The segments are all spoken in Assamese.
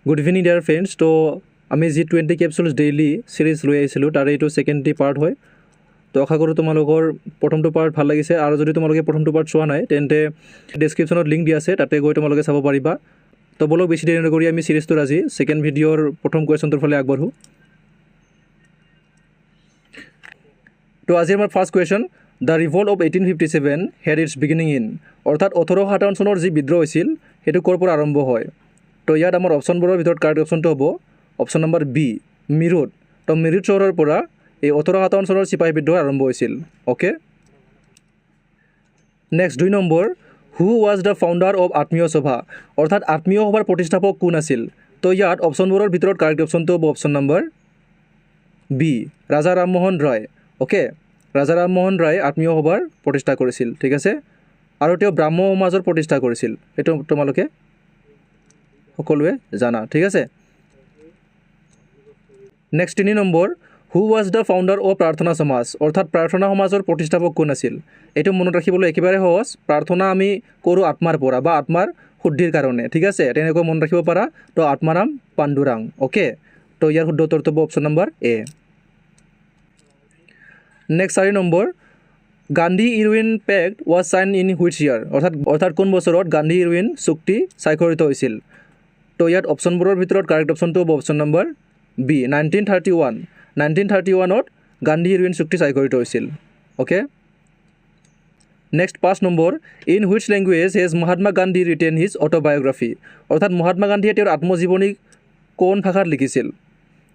Good evening dear friends. তো আমি G20 কেপচুলছ ডেইলি চিৰিজ লৈ আহিছিলোঁ, তাৰে এইটো ছেকেণ্ডটি পাৰ্ট হয়। তো আশা কৰোঁ তোমালোকৰ প্ৰথমটো পাৰ্ট ভাল লাগিছে, আৰু যদি তোমালোকে প্ৰথমটো পাৰ্ট চোৱা নাই তেন্তে ডেছক্ৰিপশ্যনত লিংক দিয়া আছে, তাতে গৈ তোমালোকে চাব পাৰিবা। তো বলক বেছি দেৰি নকৰি আমি চিৰিজটোৰ আজি ছেকেণ্ড ভিডিঅ'ৰ প্ৰথম কুৱেশ্যনটোৰ ফালে আগবাঢ়োঁ। তো আজি আমাৰ first question, the revolt of 1857 had its beginning in, অৰ্থাৎ 1857 চনৰ যি বিদ্ৰোহ হৈছিল সেইটো ক'ৰ পৰা আৰম্ভ হয়। তো ইয়াত আমাৰ অপশ্যনবোৰৰ ভিতৰত কাৰেক্ট অপশ্যনটো হ'ব অপশ্যন নম্বৰ বি, মিৰুত। তো মিৰুত চহৰৰ পৰা এই 1857 চনৰ চিপাহী বিদ্ৰোহ আৰম্ভ হৈছিল। Okay, next 2 number, who was the founder of আত্মীয় সভা, অৰ্থাৎ আত্মীয় সভাৰ প্ৰতিষ্ঠাপক কোন আছিল। তো ইয়াত অপশ্যনবোৰৰ ভিতৰত কাৰেক্ট অপশ্যনটো হ'ব option number B, Raja Rammohan Roy. Okay, Raja Rammohan Roy আত্মীয় সভাৰ প্ৰতিষ্ঠা কৰিছিল, ঠিক আছে। আৰু তেওঁ ব্ৰাহ্ম সমাজৰ প্ৰতিষ্ঠা কৰিছিল, এইটো তোমালোকে সকলোৱে জানা, ঠিক আছে। Next 3 number, who was the founder of প্ৰাৰ্থনা সমাজ, অৰ্থাৎ প্ৰাৰ্থনা সমাজৰ প্ৰতিষ্ঠাপক কোন আছিল। এইটো মনত ৰাখিবলৈ একেবাৰে সহজ, প্ৰাৰ্থনা আমি কৰোঁ আত্মাৰ পৰা বা আত্মাৰ শুদ্ধিৰ কাৰণে, ঠিক আছে, তেনেকৈ মনত ৰাখিব পাৰা। তো আত্মাৰাম পাণ্ডুৰাং। অ'কে, তো ইয়াৰ শুদ্ধ উত্তৰটো হ'ব option number A. Next 4 number, Gandhi Irwin pact was signed in which year, অৰ্থাৎ কোন বছৰত গান্ধী ইৰউইন চুক্তি স্বাক্ষৰিত হৈছিল। তো ইয়াত অপশ্যনবোৰৰ ভিতৰত কাৰেক্ট অপশ্যনটো হ'ব অপশ্যন নম্বৰ বি, 1931। 1931ত গান্ধী ইৰউইন চুক্তি স্বাক্ষৰিত হৈছিল। Okay, next 5 number, in which language has Mahatma Gandhi written his autobiography, অৰ্থাৎ মহাত্মা গান্ধীয়ে তেওঁৰ আত্মজীৱনী কোন ভাষাত লিখিছিল।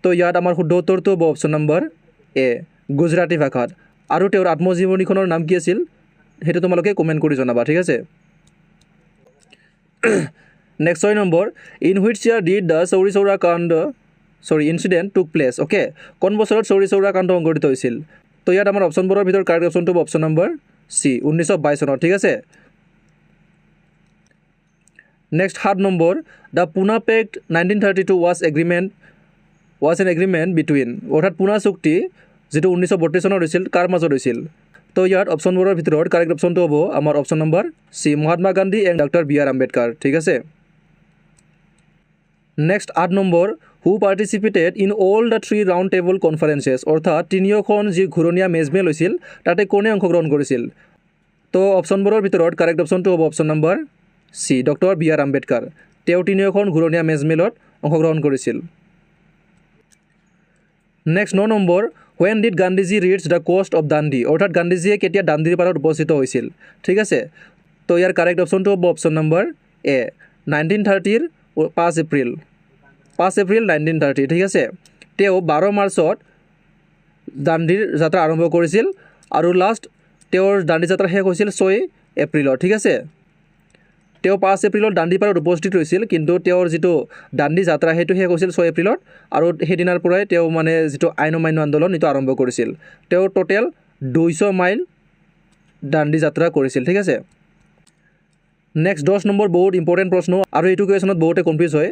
তো ইয়াত আমাৰ শুদ্ধ উত্তৰটো হ'ব অপশ্যন নম্বৰ এ, গুজৰাটী ভাষাত। আৰু তেওঁৰ আত্মজীৱনীখনৰ নাম কি আছিল সেইটো তোমালোকে কমেণ্ট কৰি জনাবা, ঠিক আছে। Next 6 number, in which year did the Chauri Chaura কাণ্ড ইনচিডেণ্ট টুক প্লেচ। অ'কে, কোন বছৰত চৌৰি চৌৰা কাণ্ড সংঘটিত হৈছিল। তো ইয়াত আমাৰ অপশ্যনবোৰৰ ভিতৰত কাৰেক্ট অপশ্যনটো হ'ব অপশ্যন নম্বৰ চি, 1922 চনত, ঠিক আছে। Next 7 number, the Poona pact 1932 was an agreement between, অৰ্থাৎ পুনা চুক্তি যিটো 1932 চনত হৈছিল কাৰ মাজত হৈছিল। তো ইয়াত অপশ্যনবোৰৰ ভিতৰত কাৰেক্ট অপশ্যনটো হ'ব আমাৰ option number C, Mahatma Gandhi and doctor B R Ambedkar, ঠিক আছে। Next 8 number, who participated in all the 3 round table conferences, অৰ্থাৎ তিনিওখন যি ঘূৰণীয়া মেজমেল হৈছিল তাতে কোনে অংশগ্ৰহণ কৰিছিল। তো অপশ্যনবোৰৰ ভিতৰত কাৰেক্ট অপশ্যনটো হ'ব option number C, doctor B R Ambedkar. তেওঁ তিনিওখন ঘূৰণীয়া মেজমেলত অংশগ্ৰহণ কৰিছিল। Next 9 number, when did Gandhiji reach the coast of Dandi, অৰ্থাৎ গান্ধীজীয়ে কেতিয়া দাণ্ডিৰ পাৰত উপস্থিত হৈছিল, ঠিক আছে। তো ইয়াৰ কাৰেক্ট অপশ্যনটো হ'ব অপশ্যন নম্বৰ এ, 1930ৰ 5 এপ্ৰিল 1930, ঠিক আছে। তেওঁ 12 মাৰ্চত দাণ্ডিৰ যাত্ৰা আৰম্ভ কৰিছিল আৰু লাষ্ট তেওঁৰ দাণ্ডি যাত্ৰা শেষ হৈছিল 6 এপ্ৰিলত, ঠিক আছে। তেওঁ 5 এপ্ৰিলত দাণ্ডি পাৰত উপস্থিত হৈছিল, কিন্তু তেওঁৰ যিটো দাণ্ডি যাত্ৰা সেইটো শেষ হৈছিল 6 এপ্ৰিলত, আৰু সেইদিনাৰ পৰাই তেওঁ মানে যিটো আইন অমান্য আন্দোলন এইটো আৰম্ভ কৰিছিল। তেওঁ টোটেল 200 মাইল দাণ্ডি যাত্ৰা কৰিছিল, ঠিক আছে। নেক্সট 10 নম্বৰ, বহুত ইম্পৰ্টেণ্ট প্ৰশ্ন, আৰু এইটো কুৱেশ্যনত বহুতে কনফিউজ হয়।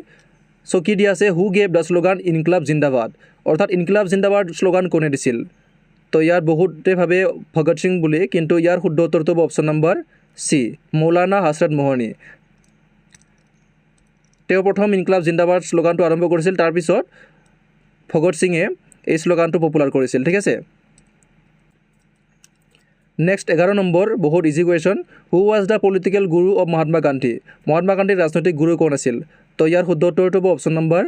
চ' কি দিয়া আছে, হু গেভ দ্য শ্লোগান ইনকিলাব জিন্দাবাদ, অৰ্থাৎ ইনকিলাব জিন্দাবাদ শ্লোগান কোনে দিছিল। তো ইয়াত বহুতে ভাবে ভগত সিং বুলি, কিন্তু ইয়াৰ শুদ্ধ উত্তৰটো হ'ব অপশ্যন নম্বৰ চি, মৌলানা হজৰত মোহনী। তেওঁ প্ৰথম ইনকিলাব জিন্দাবাদ শ্লোগানটো আৰম্ভ কৰিছিল, তাৰপিছত ভগত সিঙে এই শ্লোগানটো পপুলাৰ কৰিছিল, ঠিক আছে। নেক্সট 11 নম্বৰ, বহুত easy question, who was the political guru of Mahatma Gandhi, Mahatma গান্ধীৰ ৰাজনৈতিক গুৰু কোন আছিল। তো ইয়াৰ শুদ্ধ উত্তৰটো হ'ব option number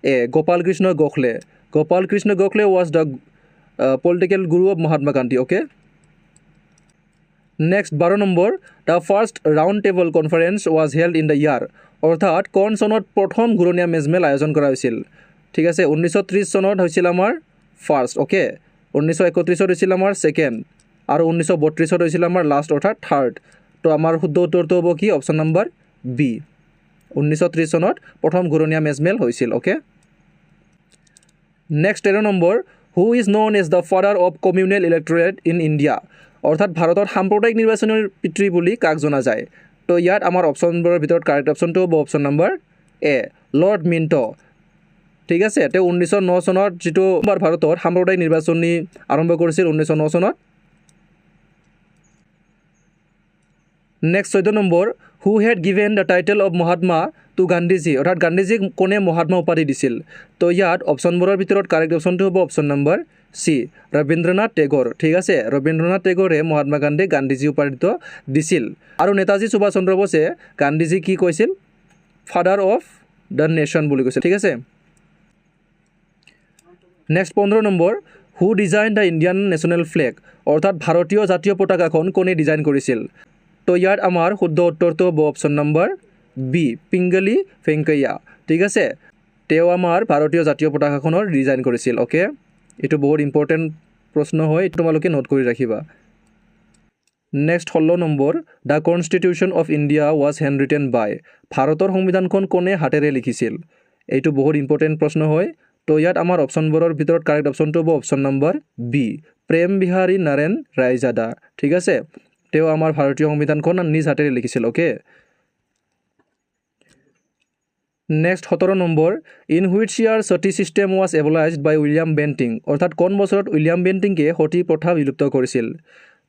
A, Gopal Krishna Gokhale. Gopal Krishna Gokhale was the political guru of Mahatma Gandhi. Okay, next 12 number, the first round table conference was held in the year, অৰ্থাৎ কোন চনত প্ৰথম ঘূৰণীয়া মেজমেল আয়োজন কৰা হৈছিল, ঠিক আছে। 1930 চনত হৈছিল আমাৰ ফাৰ্ষ্ট, অ'কে, 1931ত হৈছিল আমাৰ ছেকেণ্ড, আৰু 1932ত হৈছিল আমাৰ লাষ্ট, অৰ্থাৎ থাৰ্ড। তো আমাৰ শুদ্ধ উত্তৰটো হ'ব কি, অপশ্যন নম্বৰ বি, 1930 চনত প্ৰথম ঘূৰণীয়া মেজমেল হৈছিল। Okay, next 13 number, who is known as the father of communal electorate in India, অৰ্থাৎ ভাৰতত সাম্প্ৰদায়িক নিৰ্বাচনৰ পিতৃ বুলি কাক জনা যায়। তো ইয়াত আমাৰ অপশ্যনবোৰৰ ভিতৰত কাৰেক্ট অপশ্যনটো হ'ব অপশ্যন নম্বৰ এ, লৰ্ড মিণ্ট', ঠিক আছে। তেওঁ 1909 চনত যিটো ভাৰতত সাম্প্ৰদায়িক নিৰ্বাচনী আৰম্ভ কৰিছিল 1909 চনত। Next 14 number who had given the title of Mahatma to Gandhiji অৰ্থাৎ গান্ধীজীক কোনে মহাত্মা উপাধি দিছিল তো ইয়াত অপশ্যনবোৰৰ ভিতৰত কাৰেক্ট অপশ্যনটো হ'ব অপশ্যন নম্বৰ চি ৰবীন্দ্ৰনাথ টেগৰ ঠিক আছে ৰবীন্দ্ৰনাথ টেগৰে মহাত্মা গান্ধীক গান্ধীজী উপাধিটো দিছিল আৰু নেতাজী সুভাষ চন্দ্ৰ বসে গান্ধীজী কি কৈছিল ফাদাৰ অফ দ্য নেশ্যন বুলি কৈছে ঠিক আছে next 15 number who design the Indian national flag অৰ্থাৎ ভাৰতীয় জাতীয় পতাকাখন কোনে ডিজাইন কৰিছিল তো ইয়াত আমাৰ শুদ্ধ উত্তৰটো হ'ব অপশ্যন নম্বৰ বি পিংগলি ভেংকৈয়া ঠিক আছে তেওঁ আমাৰ ভাৰতীয় জাতীয় পতাকাখনৰ ডিজাইন কৰিছিল ওকে এইটো বহুত ইম্পৰ্টেণ্ট প্ৰশ্ন হয় তোমালোকে নোট কৰি ৰাখিবা next 16 number the constitution of India was hand written by ভাৰতৰ সংবিধানখন কোনে হাতেৰে লিখিছিল এইটো বহুত ইম্পৰ্টেণ্ট প্ৰশ্ন হয় তো ইয়াত আমাৰ অপশ্যনবোৰৰ ভিতৰত কাৰেক্ট অপশ্যনটো হ'ব অপশ্যন নম্বৰ বি প্ৰেম বিহাৰী নাৰায়ণ ৰায়জাদা ঠিক আছে তেওঁ আমাৰ ভাৰতীয় সংবিধানখন নিজ হাতেৰে লিখিছিল okay next 17 number in which year sati system was abolished by William Bentinck অৰ্থাৎ কোন বছৰত উইলিয়াম বেণ্টিংকে সতী প্ৰথা বিলুপ্ত কৰিছিল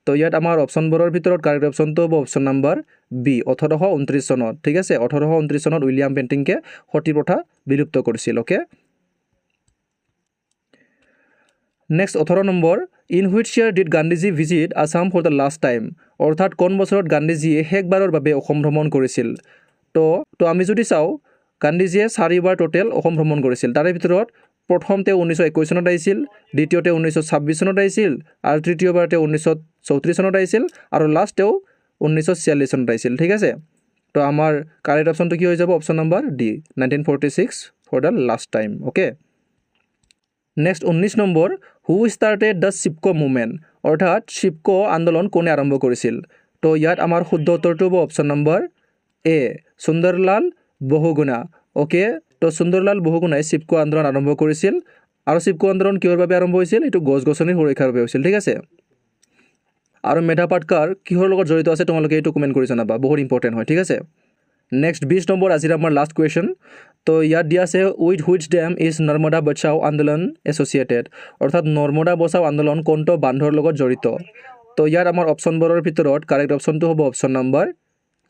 তো ইয়াত আমাৰ অপশ্যনবোৰৰ ভিতৰত কাৰেক্ট অপশ্যনটো হ'ব অপশ্যন নম্বৰ বি 1829 চনত ঠিক আছে 1829 চনত উইলিয়াম বেণ্টিংকে সতী প্ৰথা বিলুপ্ত কৰিছিল okay next 18 number in which year did Gandhiji visit Assam for the last time অৰ্থাৎ কোন বছৰত গান্ধীজীয়ে শেষবাৰৰ বাবে অসম ভ্ৰমণ কৰিছিল তো আমি যদি চাওঁ গান্ধীজীয়ে 4বাৰ টোটেল অসম ভ্ৰমণ কৰিছিল তাৰে ভিতৰত প্ৰথম তেওঁ 1921 চনত আহিছিল দ্বিতীয় তেওঁ 1926 চনত আহিছিল আৰু তৃতীয়বাৰ তেওঁ 1934 চনত আহিছিল আৰু লাষ্ট তেওঁ 1946 চনত আহিছিল ঠিক আছে তো আমাৰ কাৰেক্ট অপশ্যনটো কি হৈ যাব option number D 1946 for the last time okay next 19 number who started the Chipko movement অৰ্থাৎ চিপকো আন্দোলন কোনে আৰম্ভ কৰিছিল তো ইয়াত আমাৰ শুদ্ধ উত্তৰটো হ'ব অপশ্যন নম্বৰ এ সুন্দৰলাল বহুগুণা ওকে তো সুন্দৰলাল বহুগুণাই চিপকো আন্দোলন আৰম্ভ কৰিছিল আৰু চিপকো আন্দোলন কিহৰ বাবে আৰম্ভ হৈছিল এইটো গছ গছনিৰ সুৰক্ষাৰ বাবে হৈছিল ঠিক আছে আৰু মেধা পাটকাৰ কিহৰ লগত জড়িত আছে তোমালোকে এইটো কমেণ্ট কৰি জনাবা বহুত ইম্পৰ্টেণ্ট হয় ঠিক আছে নেক্সট 20 নম্বৰ আজিৰ আমাৰ লাষ্ট কুৱেশ্যন তো ইয়াত দিয়া আছে with which dam is Narmada Bachao Andolan associated অৰ্থাৎ নৰ্মদা বচাও আন্দোলন কোনটো বান্ধৰ লগত জড়িত তো ইয়াত আমাৰ অপশ্যনবোৰৰ ভিতৰত কাৰেক্ট অপশ্যনটো হ'ব option number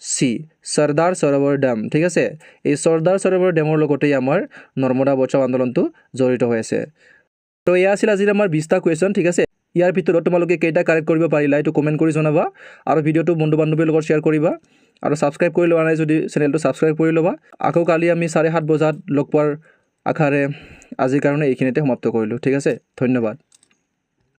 C Sardar Sarovar dam ঠিক আছে এই চৰ্দাৰ সৰোবৰ ডেমৰ লগতেই আমাৰ নৰ্মদা বচাও আন্দোলনটো জড়িত হৈ আছে তো এয়া আছিল আজিৰ আমাৰ 20টা কুৱেশ্যন ঠিক আছে ইয়াৰ ভিতৰত তোমালোকে কেইটা কাৰেক্ট কৰিব পাৰিলা এইটো কমেণ্ট কৰি জনাবা আৰু ভিডিঅ'টো বন্ধু বান্ধৱীৰ লগত শ্বেয়াৰ কৰিবা আৰু ছাবস্ক্ৰাইব কৰি লোৱা নাই যদি চেনেলটো ছাবস্ক্ৰাইব কৰি ল'বা আকৌ কালি আমি 7:30 বজাত লগ পোৱাৰ আশাৰে আজিৰ কাৰণে এইখিনিতে সমাপ্ত কৰিলোঁ ঠিক আছে ধন্যবাদ